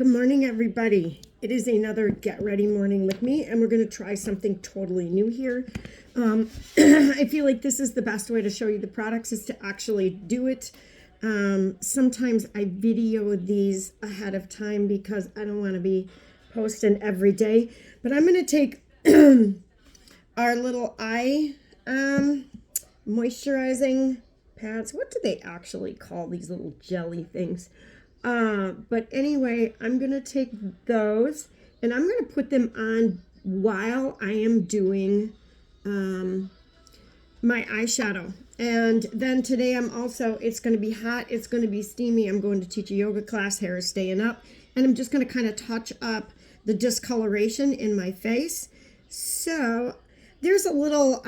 Good morning, everybody. It is another Get Ready morning with me, and we're going to try something totally new here. I feel like this is the best way to show you the products is to actually do it. Sometimes I video these ahead of time because I don't want to be posting every day. But I'm going to take our little eye moisturizing pads. What do they actually call these little jelly things? But anyway, I'm going to take those and I'm going to put them on while I am doing my eyeshadow. And then today it's going to be hot. It's going to be steamy. I'm going to teach a yoga class. Hair is staying up. And I'm just going to kind of touch up the discoloration in my face. So there's a little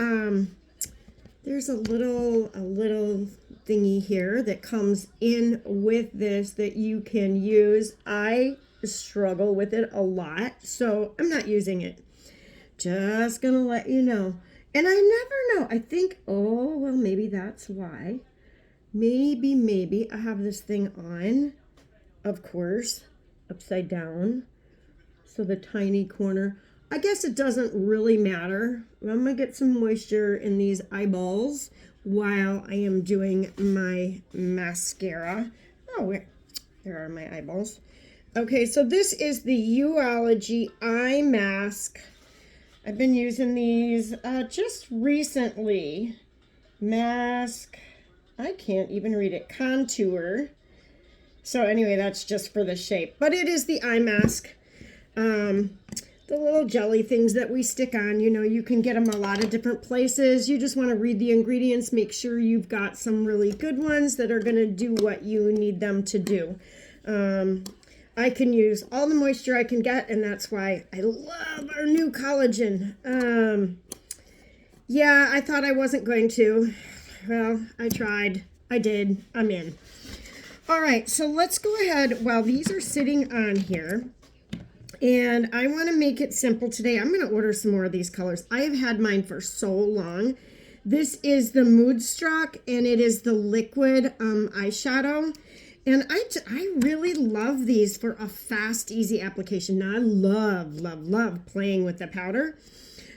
thingy here that comes in with this that you can use. I struggle with it a lot, so I'm not using it. Just gonna let you know. And I never know. I think, oh, well, maybe that's why. Maybe I have this thing on, of course, upside down. So the tiny corner. I guess it doesn't really matter. I'm going to get some moisture in these eyeballs while I am doing my mascara. Oh, there are my eyeballs. Okay, so this is the Uology Eye Mask. I've been using these just recently. Mask, I can't even read it. Contour. So anyway, that's just for the shape. But it is the eye mask. The little jelly things that we stick on, you know, you can get them a lot of different places. You just want to read the ingredients, make sure you've got some really good ones that are going to do what you need them to do. I can use all the moisture I can get, and that's why I love our new collagen. Yeah, I thought I wasn't going to. Well, I tried. I did. I'm in. All right, so let's go ahead while these are sitting on here. And I want to make it simple today. I'm going to order some more of these colors. I have had mine for so long. This is the Moodstruck, and it is the liquid eyeshadow. And I really love these for a fast, easy application. Now, I love playing with the powder.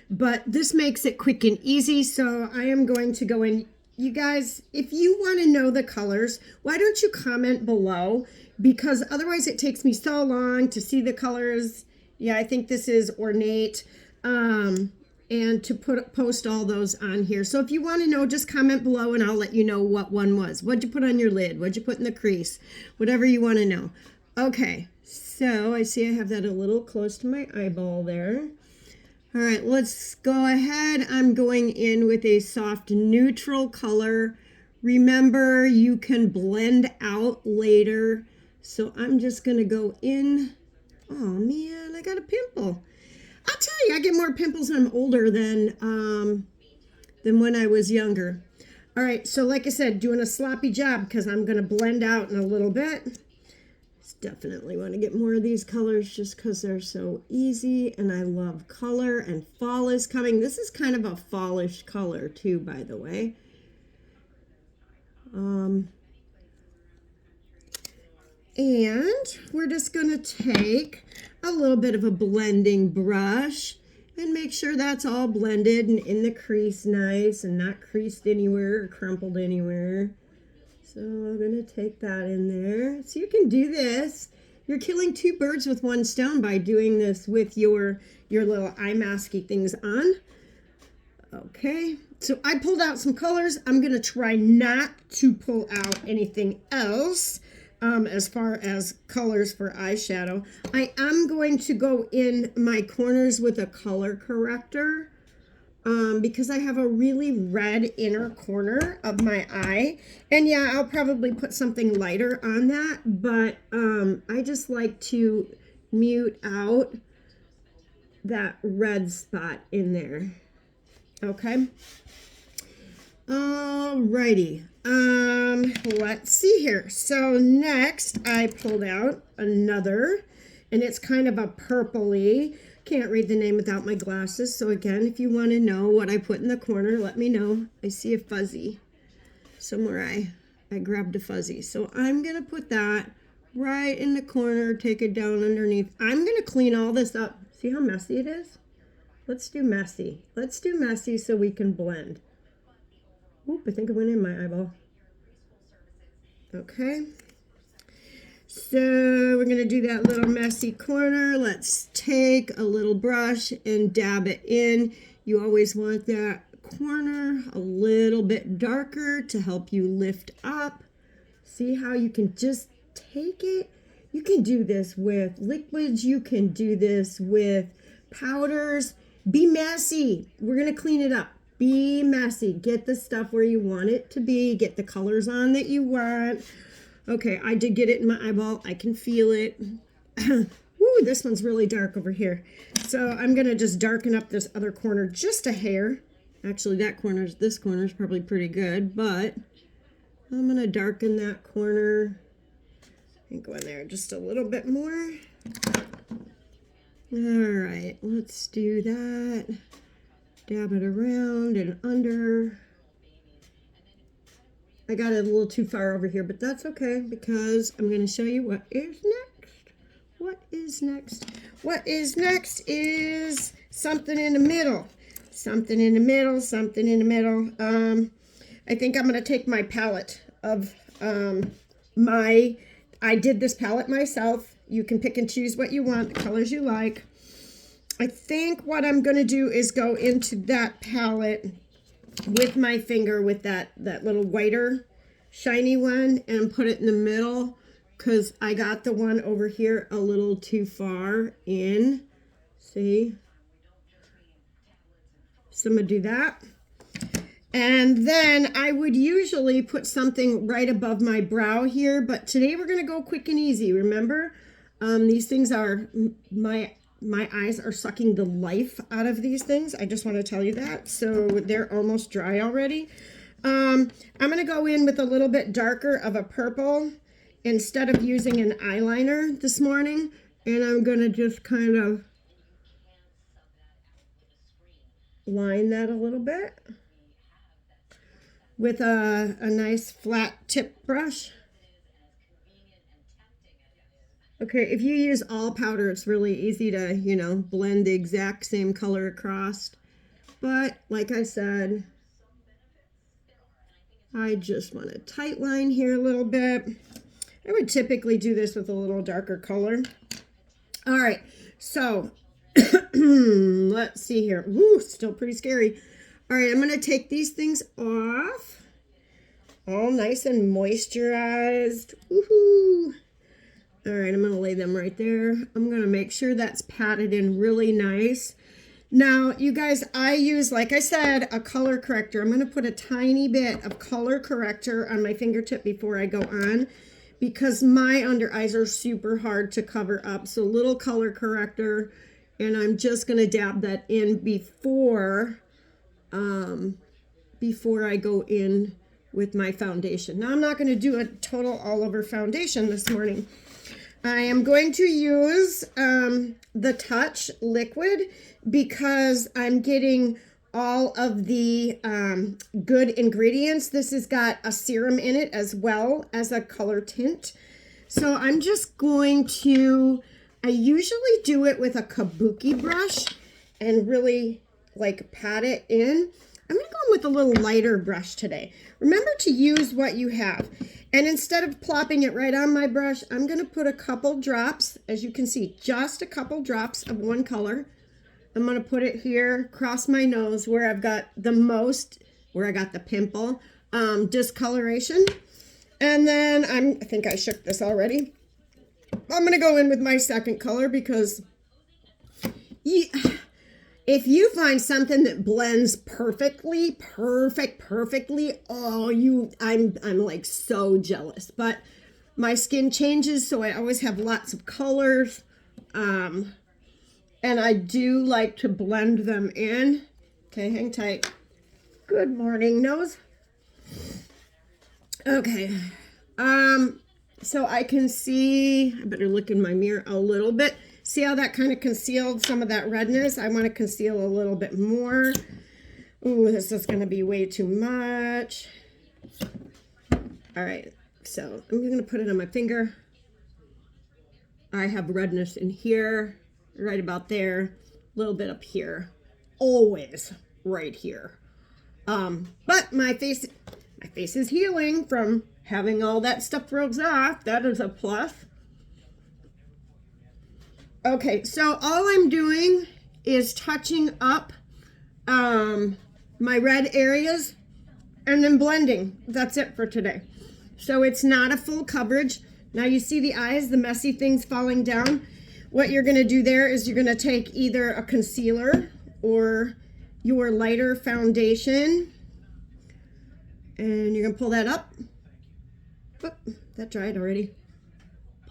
But this makes it quick and easy, so I am going to go in. You guys, if you want to know the colors, why don't you comment below? Because otherwise it takes me so long to see the colors. Yeah, I think this is Ornate. And to post all those on here. So if you want to know, just comment below and I'll let you know what one was. What'd you put on your lid? What'd you put in the crease? Whatever you want to know. Okay, so I see I have that a little close to my eyeball there. All right, let's go ahead. I'm going in with a soft neutral color. Remember, you can blend out later. So I'm just going to go in. Oh, man, I got a pimple. I'll tell you, I get more pimples when I'm older than when I was younger. All right, so like I said, doing a sloppy job because I'm going to blend out in a little bit. Definitely want to get more of these colors just because they're so easy, and I love color, and fall is coming. This is kind of a fallish color too, by the way. And we're just going to take a little bit of a blending brush and make sure that's all blended and in the crease nice and not creased anywhere or crumpled anywhere. So I'm going to take that in there. So you can do this. You're killing two birds with one stone by doing this with your little eye masky things on. Okay, so I pulled out some colors. I'm going to try not to pull out anything else as far as colors for eyeshadow. I am going to go in my corners with a color corrector. Because I have a really red inner corner of my eye. And yeah, I'll probably put something lighter on that, but I just like to mute out that red spot in there. Okay. Alrighty. Let's see here. So next I pulled out another, and it's kind of a purpley. Can't read the name without my glasses. So again, if you want to know what I put in the corner, let me know. I see a fuzzy somewhere. I grabbed a fuzzy. So I'm going to put that right in the corner, take it down underneath. I'm going to clean all this up. See how messy it is? Let's do messy. Let's do messy so we can blend. Oop, I think it went in my eyeball. Okay. So we're going to do that little messy corner. Let's take a little brush and dab it in. You always want that corner a little bit darker to help you lift up. See how you can just take it? You can do this with liquids. You can do this with powders. Be messy. We're going to clean it up. Be messy. Get the stuff where you want it to be. Get the colors on that you want. Okay, I did get it in my eyeball. I can feel it. Woo, this one's really dark over here. So I'm going to just darken up this other corner just a hair. Actually, this corner is probably pretty good, but I'm going to darken that corner and go in there just a little bit more. All right, let's do that. Dab it around and under. I got it a little too far over here, but that's okay because I'm going to show you what is next. What is next? What is next is something in the middle. Something in the middle, something in the middle. I think I'm going to take my palette of I did this palette myself. You can pick and choose what you want, the colors you like. I think what I'm going to do is go into that palette with my finger with that little whiter shiny one and put it in the middle because I got the one over here a little too far in. See? So I'm going to do that. And then I would usually put something right above my brow here, but today we're going to go quick and easy. Remember, these things are, my eyes are sucking the life out of these things. I just want to tell you that. So they're almost dry already. I'm going to go in with a little bit darker of a purple instead of using an eyeliner this morning. And I'm going to just kind of line that a little bit with a nice flat tip brush. Okay, if you use all powder, it's really easy to, blend the exact same color across. But like I said, I just want a tight line here a little bit. I would typically do this with a little darker color. All right, so let's see here. Woo, still pretty scary. All right, I'm going to take these things off. All nice and moisturized. Woohoo! All right, I'm going to lay them right there. I'm going to make sure that's patted in really nice. Now, you guys, I use, like I said, a color corrector. I'm going to put a tiny bit of color corrector on my fingertip before I go on because my under eyes are super hard to cover up. So little color corrector, and I'm just going to dab that in before I go in with my foundation. Now, I'm not going to do a total all over foundation this morning. I am going to use the Touch liquid because I'm getting all of the good ingredients. This has got a serum in it as well as a color tint. So I'm just going to, I usually do it with a kabuki brush and really like pat it in. I'm going to go in with a little lighter brush today. Remember to use what you have. And instead of plopping it right on my brush, I'm going to put a couple drops, as you can see, just a couple drops of one color. I'm going to put it here across my nose where I've got the most, where I got the pimple discoloration. And then I think I shook this already. I'm going to go in with my second color because if you find something that blends perfectly, oh, I'm like so jealous. But my skin changes, so I always have lots of colors. And I do like to blend them in. Okay, hang tight. Good morning, nose. Okay. So I can see, I better look in my mirror a little bit. See how that kind of concealed some of that redness? I want to conceal a little bit more. Ooh, this is going to be way too much. All right, so I'm going to put it on my finger. I have redness in here, right about there, a little bit up here, always right here. But my face is healing from having all that stuff froze off. That is a plus. Okay, so all I'm doing is touching up my red areas and then blending. That's it for today. So it's not a full coverage. Now you see the eyes, the messy things falling down. What you're gonna do there is you're gonna take either a concealer or your lighter foundation, and you're gonna pull that up. Oop, that dried already.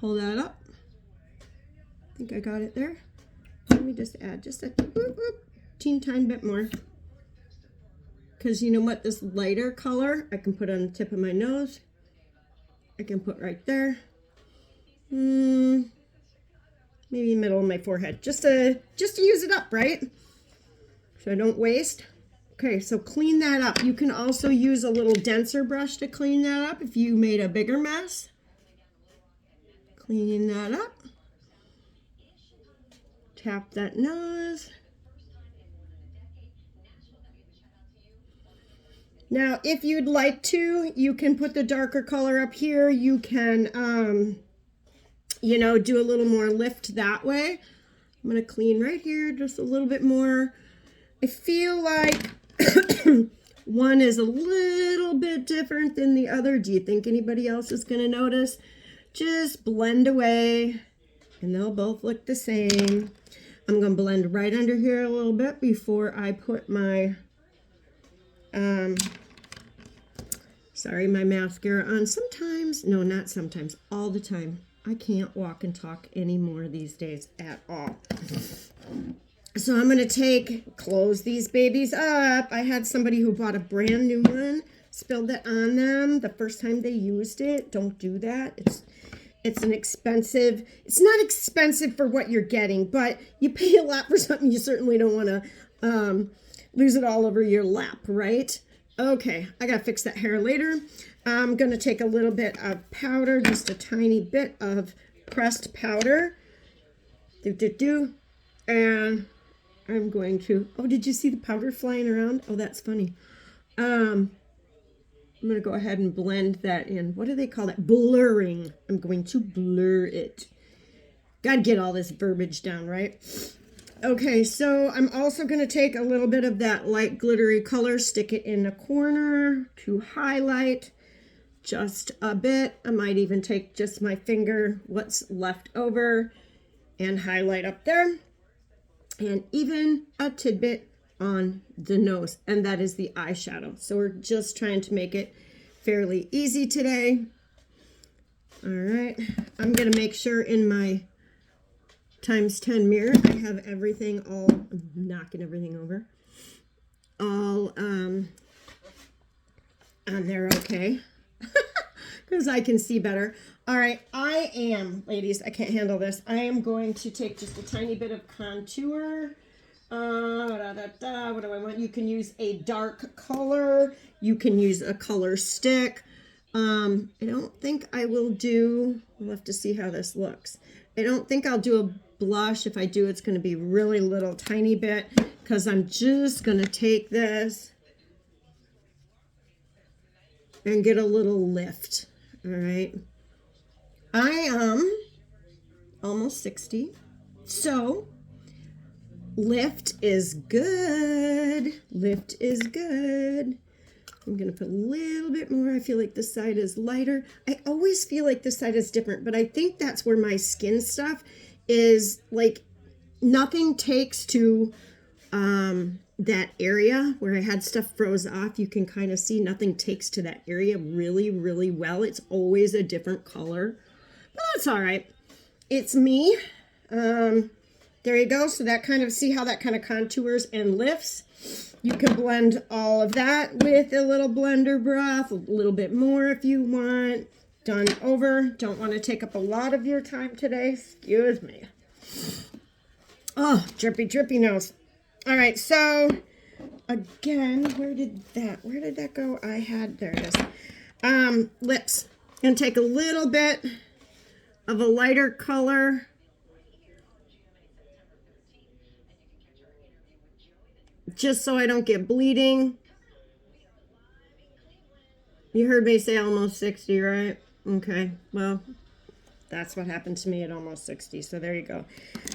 Pull that up. I think I got it there. Let me just add just a teeny tiny bit more. Because you know what, this lighter color I can put on the tip of my nose. I can put right there. Maybe middle of my forehead. Just to use it up, right? So I don't waste. Okay, so clean that up. You can also use a little denser brush to clean that up if you made a bigger mess. Clean that up. Tap that nose. Now, if you'd like to, you can put the darker color up here. You can, you know, do a little more lift that way. I'm going to clean right here just a little bit more. I feel like one is a little bit different than the other. Do you think anybody else is going to notice? Just blend away and they'll both look the same. I'm going to blend right under here a little bit before I put my my mascara on. Sometimes, no, not sometimes, all the time. I can't walk and talk anymore these days at all. So I'm going to close these babies up. I had somebody who bought a brand new one, spilled it on them the first time they used it. Don't do that. It's an expensive, it's not expensive for what you're getting, but you pay a lot for something you certainly don't want to lose it all over your lap, right? Okay, I gotta fix that hair later. I'm gonna take a little bit of powder, just a tiny bit of pressed powder. And I'm going to, oh, did you see the powder flying around? Oh, that's funny. I'm gonna go ahead and blend that in. What do they call that? Blurring. I'm going to blur it. Gotta get all this verbiage down, right? Okay, so I'm also going to take a little bit of that light glittery color, stick it in the corner to highlight just a bit. I might even take just my finger, what's left over, and highlight up there. And even a tidbit on the nose, and that is the eyeshadow. So we're just trying to make it fairly easy today. All right, I'm going to make sure in my ×10 mirror I have everything all, I'm knocking everything over, all on there, okay, because I can see better. All right, I am, ladies, I can't handle this. I am going to take just a tiny bit of contour. What do I want? You can use a dark color. You can use a color stick. I don't think I will do, we'll have to see how this looks. I don't think I'll do a blush. If I do, it's going to be really little tiny bit, because I'm just going to take this and get a little lift. All right. I am almost 60, so lift is good. Lift is good. I'm going to put a little bit more. I feel like this side is lighter. I always feel like this side is different, but I think that's where my skin stuff is, like, nothing takes to that area where I had stuff froze off. You can kind of see nothing takes to that area really, really well. It's always a different color, but that's all right. It's me. There you go. So that kind of, see how that kind of contours and lifts. You can blend all of that with a little blender brush, a little bit more if you want. Done over. Don't want to take up a lot of your time today. Excuse me. Oh, drippy, drippy nose. All right, so again, where did that go? I had, there it is. Lips. I'm going to take a little bit of a lighter color. Just so I don't get bleeding. You heard me say almost 60, right? Okay, well, that's what happened to me at almost 60, so there you go.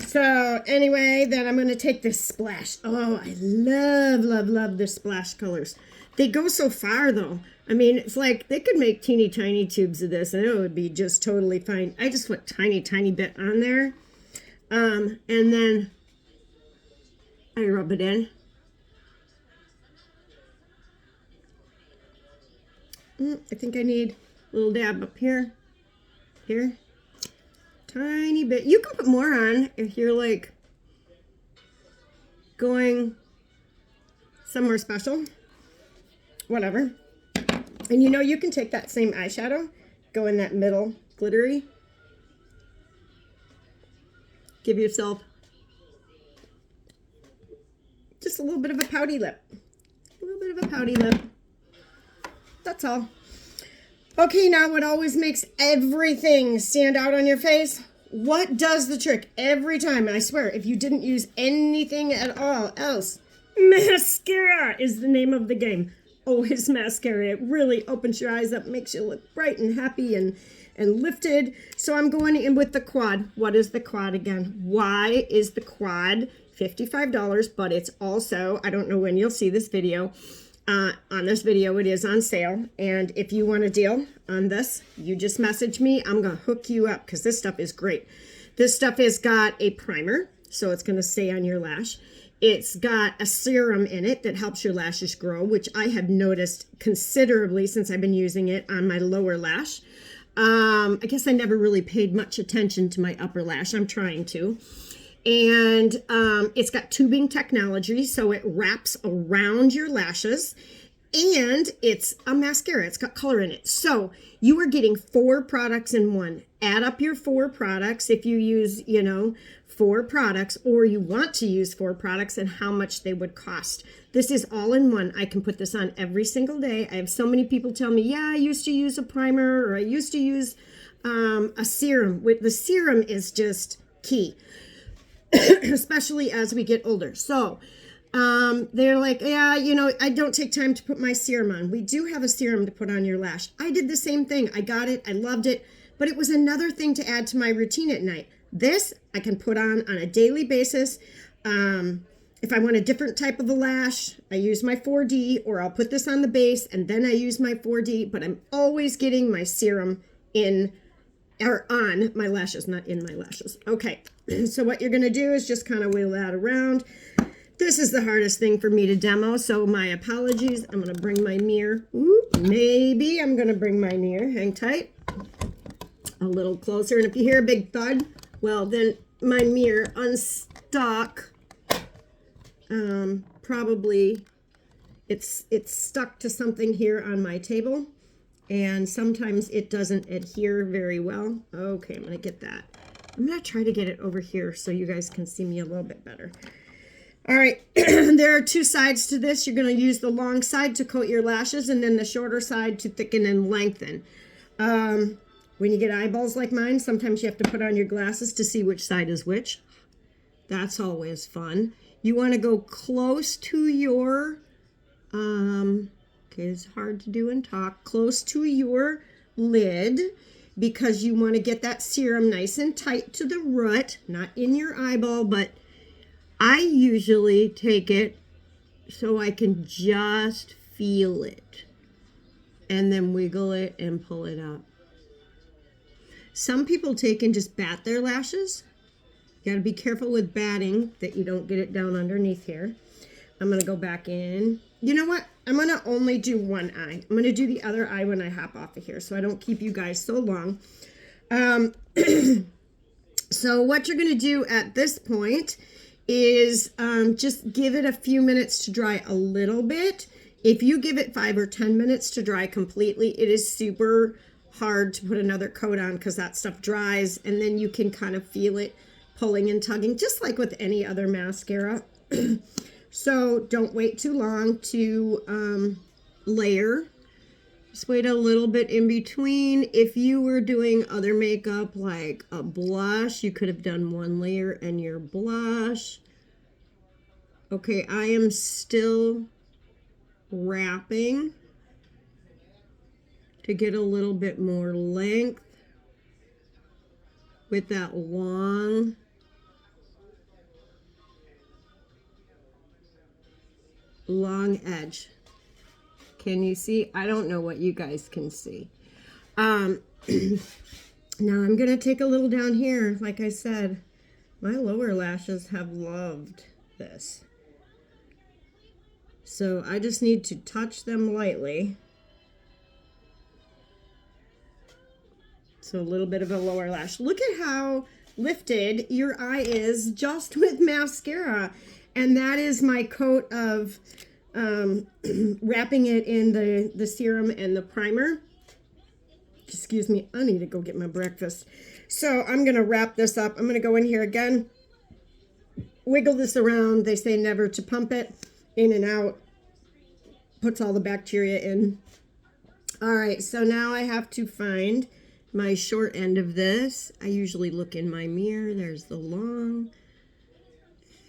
So anyway, then I'm going to take this splash. Oh, I love, love, love the splash colors. They go so far, though. I mean, it's like they could make teeny tiny tubes of this, and it would be just totally fine. I just put tiny, tiny bit on there. And then I rub it in. I think I need a little dab up here. Here. Tiny bit. You can put more on if you're like going somewhere special. Whatever. And you know, you can take that same eyeshadow, go in that middle glittery. Give yourself just a little bit of a pouty lip. A little bit of a pouty lip. That's all. Okay, now what always makes everything stand out on your face? What does the trick every time? And I swear, if you didn't use anything at all else, mascara is the name of the game. Always mascara. It really opens your eyes up, makes you look bright and happy and lifted. So I'm going in with the Quad. What is the Quad again? Why is the Quad $55? But it's also, I don't know when you'll see this video, on this video, it is on sale. And if you want a deal on this, you just message me. I'm going to hook you up because this stuff is great. This stuff has got a primer, so it's going to stay on your lash. It's got a serum in it that helps your lashes grow, which I have noticed considerably since I've been using it on my lower lash. I guess I never really paid much attention to my upper lash. I'm trying to. And it's got tubing technology, so it wraps around your lashes, and it's a mascara. It's got color in it. So you are getting 4 products in one. Add up your 4 products if you use, 4 products, or you want to use 4 products, and how much they would cost. This is all in one. I can put this on every single day. I have so many people tell me, yeah, I used to use a primer, or I used to use a serum. The serum is just key. Especially as we get older. So they're like, yeah, I don't take time to put my serum on. We do have a serum to put on your lash. I did the same thing. I got it. I loved it. But it was another thing to add to my routine at night. This I can put on a daily basis. If I want a different type of a lash, I use my 4D, or I'll put this on the base and then I use my 4D. But I'm always getting my serum in or on my lashes, not in my lashes. Okay, so what you're going to do is just kind of wheel that around. This is the hardest thing for me to demo, so my apologies. I'm going to bring my mirror. Ooh, maybe I'm going to bring my mirror. Hang tight. A little closer. And if you hear a big thud, well, then my mirror unstuck. Probably it's stuck to something here on my table. And sometimes it doesn't adhere very well. Okay, I'm going to get that. I'm going to try to get it over here so you guys can see me a little bit better. All right, there are 2 sides to this. You're going to use the long side to coat your lashes and then the shorter side to thicken and lengthen. When you get eyeballs like mine, sometimes you have to put on your glasses to see which side is which. That's always fun. You want to go close to your... Okay, it's hard to do and talk. Close to your lid because you want to get that serum nice and tight to the root, not in your eyeball, but I usually take it so I can just feel it and then wiggle it and pull it up. Some people take and just bat their lashes. You got to be careful with batting that you don't get it down underneath here. I'm going to go back in. You know what? I'm going to only do one eye. I'm going to do the other eye when I hop off of here so I don't keep you guys so long. So what you're going to do at this point is just give it a few minutes to dry a little bit. If you give it 5 or 10 minutes to dry completely, it is super hard to put another coat on because that stuff dries and then you can kind of feel it pulling and tugging just like with any other mascara. So don't wait too long to layer Just wait a little bit in between. If you were doing other makeup like a blush, you could have done one layer in your blush. Okay, I am still wrapping to get a little bit more length with that long edge. Can you see? I don't know what you guys can see. Now I'm going to take a little down here. Like I said, my lower lashes have loved this. So I just need to touch them lightly. So a little bit of a lower lash. Look at how lifted your eye is just with mascara. And that is my coat of wrapping it in the serum and the primer. Excuse me, I need to go get my breakfast. So I'm going to wrap this up. I'm going to go in here again, wiggle this around. They say never to pump it in and out. Puts all the bacteria in. All right, so now I have to find my short end of this. I usually look in my mirror. There's the long,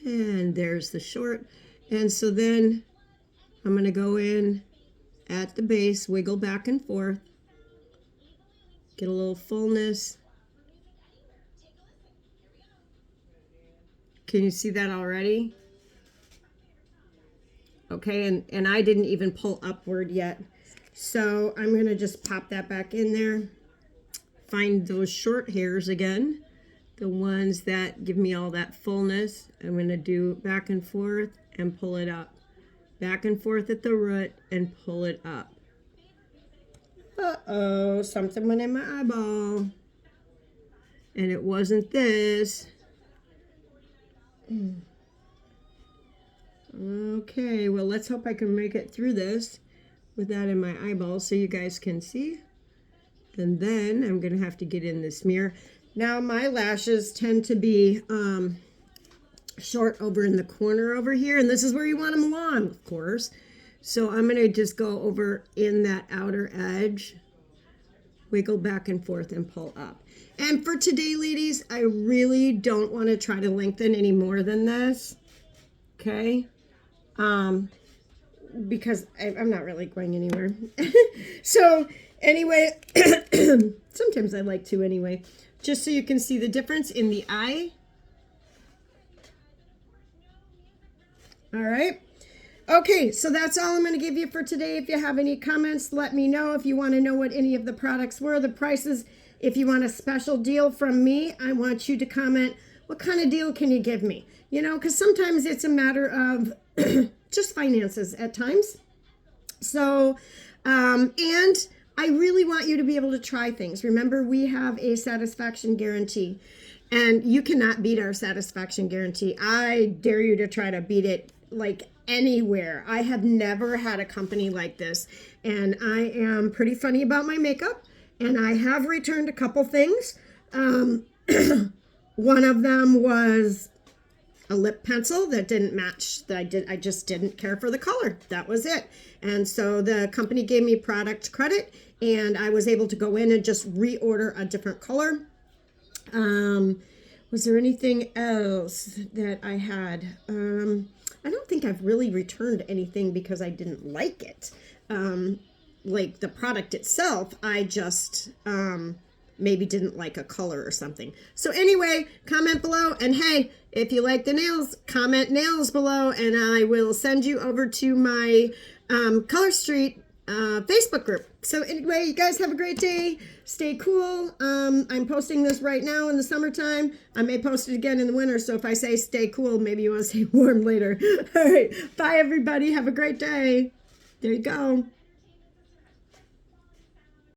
and there's the short. And so then I'm going to go in at the base, wiggle back and forth, get a little fullness. Can you see that already? Okay, and I didn't even pull upward yet. So I'm going to just pop that back in there. Find those short hairs again, the ones that give me all that fullness. I'm going to do back and forth and pull it up. Back and forth at the root and pull it up. Uh-oh, something went in my eyeball. And it wasn't this. Okay, well, let's hope I can make it through this with that in my eyeball so you guys can see. And then I'm going to have to get in this mirror. Now, my lashes tend to be short over in the corner over here, and this is where you want them long, of course. So I'm going to just go over in that outer edge, wiggle back and forth, and pull up. And for today, ladies, I really don't want to try to lengthen any more than this, okay? Because I'm not really going anywhere. So anyway, sometimes I like to anyway, just so you can see the difference in the eye. All right. Okay, so that's all I'm going to give you for today. If you have any comments, let me know. If you want to know what any of the products were, the prices, if you want a special deal from me, I want you to comment, what kind of deal can you give me? You know, because sometimes it's a matter of just finances at times. So, and I really want you to be able to try things. Remember, we have a satisfaction guarantee, and you cannot beat our satisfaction guarantee. I dare you to try to beat it like anywhere. I have never had a company like this, and I am pretty funny about my makeup, and I have returned a couple things. One of them was a lip pencil that didn't match. I just didn't care for the color. That was it. And so the company gave me product credit, and I was able to go in and just reorder a different color. Was there anything else that I had? I don't think I've really returned anything because I didn't like it. Like the product itself, I just maybe didn't like a color or something. So anyway, comment below. And hey, if you like the nails, comment nails below, and I will send you over to my Color Street Facebook group. So anyway, you guys have a great day. Stay cool. I'm posting this right now in the summertime. I may post it again in the winter. So if I say stay cool, maybe you want to say warm later. All right. Bye, everybody. Have a great day. There you go.